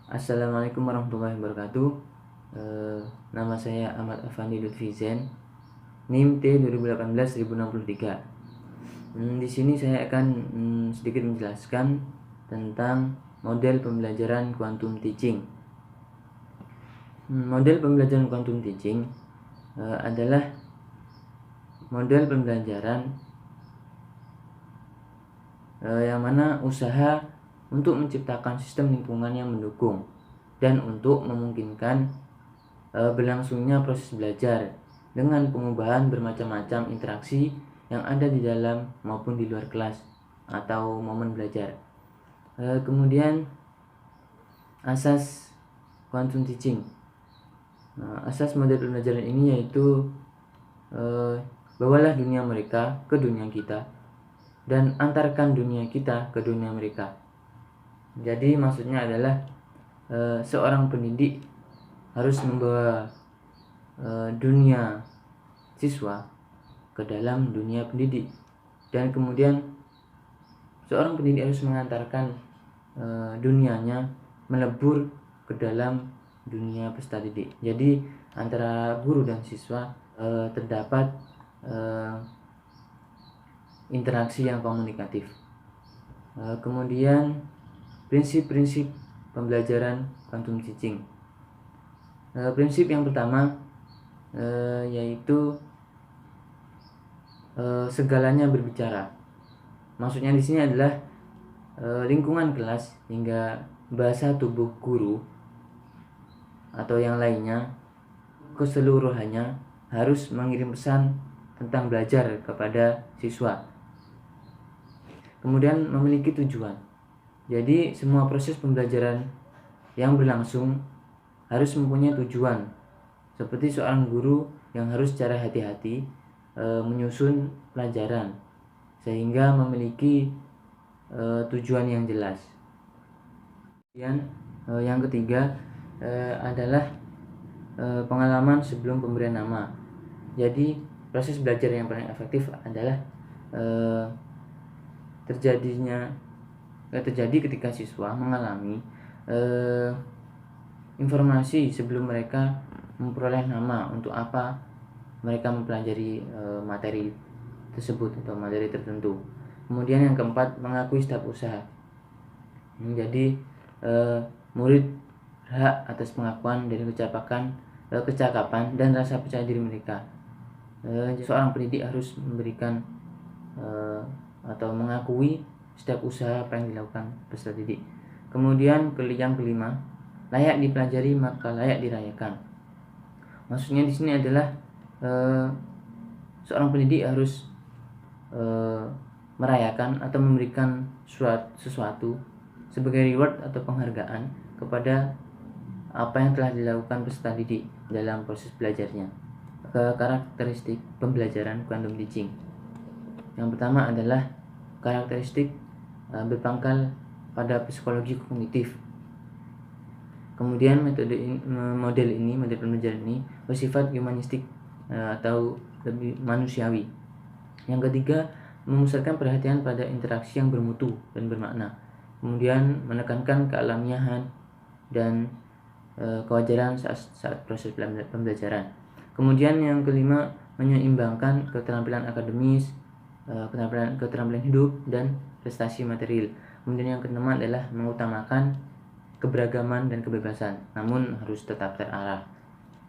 Assalamualaikum warahmatullahi wabarakatuh. Nama saya Ahmad Afandi Lutfi Zen, NIM T 2018-1063. Di sini saya akan sedikit menjelaskan tentang model pembelajaran quantum teaching. Model pembelajaran quantum teaching adalah model pembelajaran yang mana usaha untuk menciptakan sistem lingkungan yang mendukung dan untuk memungkinkan berlangsungnya proses belajar dengan pengubahan bermacam-macam interaksi yang ada di dalam maupun di luar kelas atau momen belajar. Kemudian asas quantum teaching. Asas model pembelajaran ini yaitu bawalah dunia mereka ke dunia kita dan antarkan dunia kita ke dunia mereka. Jadi maksudnya adalah seorang pendidik harus membawa dunia siswa ke dalam dunia pendidik, dan kemudian seorang pendidik harus mengantarkan dunianya melebur ke dalam dunia peserta didik. Jadi antara guru dan siswa terdapat interaksi yang komunikatif. Kemudian prinsip-prinsip pembelajaran quantum teaching. Prinsip yang pertama yaitu segalanya berbicara. Maksudnya di sini adalah lingkungan kelas hingga bahasa tubuh guru atau yang lainnya keseluruhannya harus mengirim pesan tentang belajar kepada siswa. Kemudian memiliki tujuan. Jadi semua proses pembelajaran yang berlangsung harus mempunyai tujuan. Seperti seorang guru yang harus secara hati-hati menyusun pelajaran sehingga memiliki tujuan yang jelas. Kemudian yang ketiga adalah pengalaman sebelum pemberian nama. Jadi proses belajar yang paling efektif adalah terjadi ketika siswa mengalami informasi sebelum mereka memperoleh nama untuk apa mereka mempelajari materi tersebut atau materi tertentu. Kemudian yang keempat, mengakui setiap usaha. Jadi murid berhak atas pengakuan dari kecakapan dan rasa percaya diri mereka. Seorang pendidik harus memberikan atau mengakui setiap usaha apa yang dilakukan peserta didik. Kemudian yang kelima, layak dipelajari maka layak dirayakan. Maksudnya di sini adalah seorang pendidik harus merayakan atau memberikan sesuatu sebagai reward atau penghargaan kepada apa yang telah dilakukan peserta didik dalam proses belajarnya. Karakteristik pembelajaran quantum teaching. Yang pertama adalah karakteristik berpangkal pada psikologi kognitif. Kemudian model pembelajaran ini bersifat humanistik atau lebih manusiawi. Yang ketiga, memusatkan perhatian pada interaksi yang bermutu dan bermakna. Kemudian menekankan kealamiahan dan kewajaran saat proses pembelajaran. Kemudian yang kelima, menyeimbangkan keterampilan akademis, keterampilan hidup dan prestasi material. Kemudian yang keenam adalah mengutamakan keberagaman dan kebebasan, namun harus tetap terarah.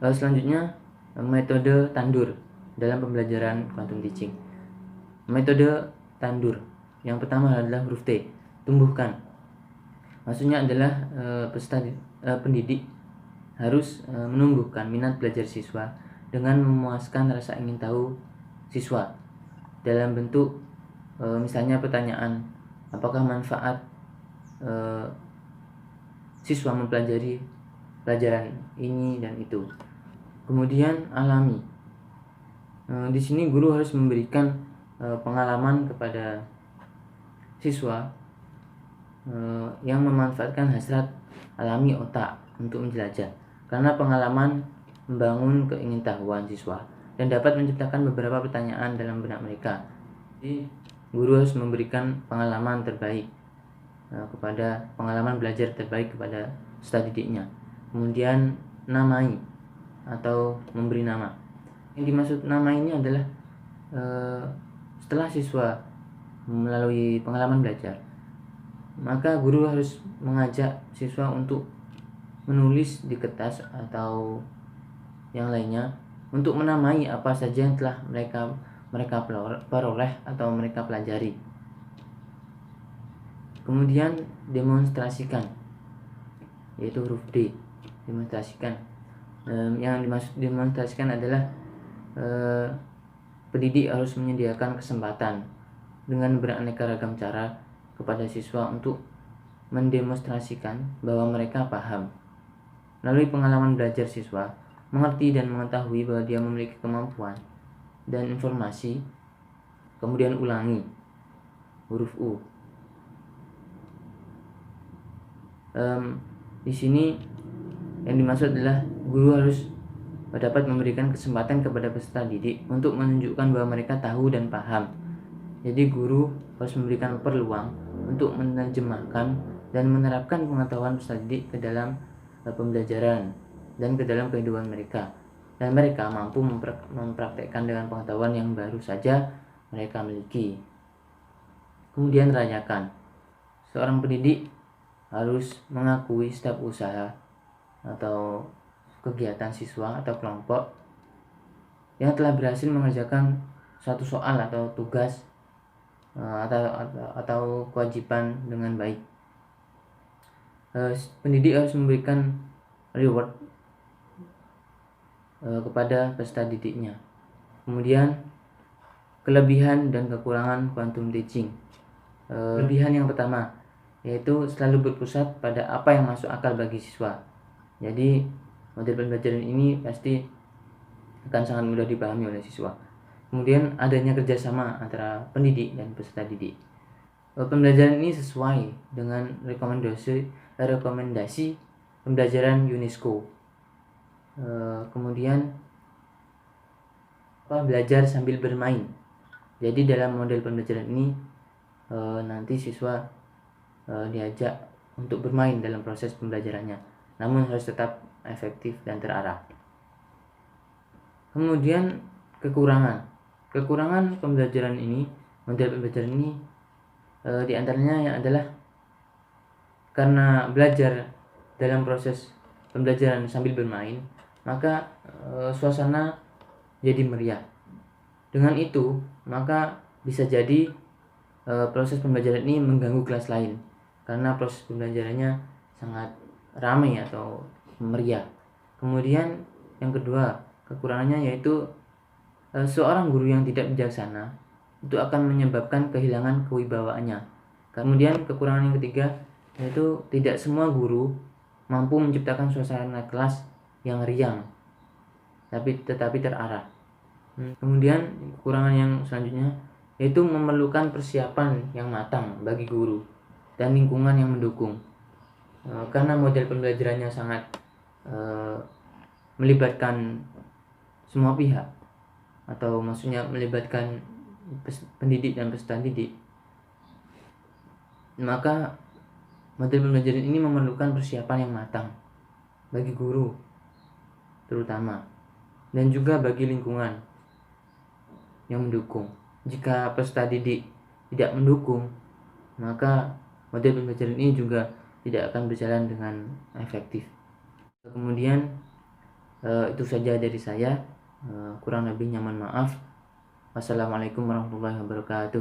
Selanjutnya, metode tandur dalam pembelajaran quantum teaching. Metode tandur yang pertama adalah huruf T, tumbuhkan. Maksudnya adalah pendidik harus menumbuhkan minat belajar siswa dengan memuaskan rasa ingin tahu siswa dalam bentuk misalnya pertanyaan, apakah manfaat siswa mempelajari pelajaran ini dan itu. Kemudian alami. Di sini guru harus memberikan pengalaman kepada siswa yang memanfaatkan hasrat alami otak untuk menjelajah, karena pengalaman membangun keingintahuan siswa dan dapat menciptakan beberapa pertanyaan dalam benak mereka. Jadi guru harus memberikan pengalaman terbaik kepada pengalaman belajar terbaik kepada peserta didiknya. Kemudian namai atau memberi nama. Yang dimaksud nama ini adalah setelah siswa melalui pengalaman belajar, maka guru harus mengajak siswa untuk menulis di kertas atau yang lainnya untuk menamai apa saja yang telah mereka peroleh atau mereka pelajari. Kemudian demonstrasikan, yaitu huruf D, demonstrasikan. Yang dimaksud demonstrasikan adalah pendidik harus menyediakan kesempatan dengan beraneka ragam cara kepada siswa untuk mendemonstrasikan bahwa mereka paham. Melalui pengalaman belajar, siswa mengerti dan mengetahui bahwa dia memiliki kemampuan dan informasi. Kemudian ulangi, huruf U. Di sini yang dimaksud adalah guru harus dapat memberikan kesempatan kepada peserta didik untuk menunjukkan bahwa mereka tahu dan paham. Jadi guru harus memberikan peluang untuk menerjemahkan dan menerapkan pengetahuan peserta didik ke dalam pembelajaran dan ke dalam kehidupan mereka, dan mereka mampu mempraktekkan dengan pengetahuan yang baru saja mereka miliki. Kemudian rayakan, seorang pendidik harus mengakui setiap usaha atau kegiatan siswa atau kelompok yang telah berhasil mengerjakan suatu soal atau tugas atau kewajiban dengan baik. Pendidik harus memberikan reward kepada peserta didiknya. Kemudian kelebihan dan kekurangan quantum teaching. Kelebihan yang pertama yaitu selalu berpusat pada apa yang masuk akal bagi siswa. Jadi model pembelajaran ini pasti akan sangat mudah dipahami oleh siswa. Kemudian adanya kerjasama antara pendidik dan peserta didik. Pembelajaran ini sesuai dengan rekomendasi pembelajaran UNESCO. Kemudian belajar sambil bermain. Jadi dalam model pembelajaran ini nanti siswa diajak untuk bermain dalam proses pembelajarannya, namun harus tetap efektif dan terarah. Kemudian kekurangan pembelajaran ini, model pembelajaran ini diantaranya adalah karena belajar dalam proses pembelajaran sambil bermain, maka suasana jadi meriah. Dengan itu, maka bisa jadi proses pembelajaran ini mengganggu kelas lain karena proses pembelajarannya sangat ramai atau meriah. Kemudian yang kedua, kekurangannya yaitu seorang guru yang tidak bijaksana itu akan menyebabkan kehilangan kewibawaannya. Kemudian kekurangan yang ketiga yaitu tidak semua guru mampu menciptakan suasana kelas yang riang tetapi terarah. Kemudian kekurangan yang selanjutnya yaitu memerlukan persiapan yang matang bagi guru dan lingkungan yang mendukung. Karena model pembelajarannya sangat melibatkan semua pihak, atau maksudnya melibatkan pendidik dan peserta didik, maka model pembelajaran ini memerlukan persiapan yang matang bagi guru terutama, dan juga bagi lingkungan yang mendukung. Jika peserta didik tidak mendukung, maka model pembelajaran ini juga tidak akan berjalan dengan efektif. Kemudian itu saja dari saya. Kurang lebihnya mohon maaf. Wassalamualaikum warahmatullahi wabarakatuh.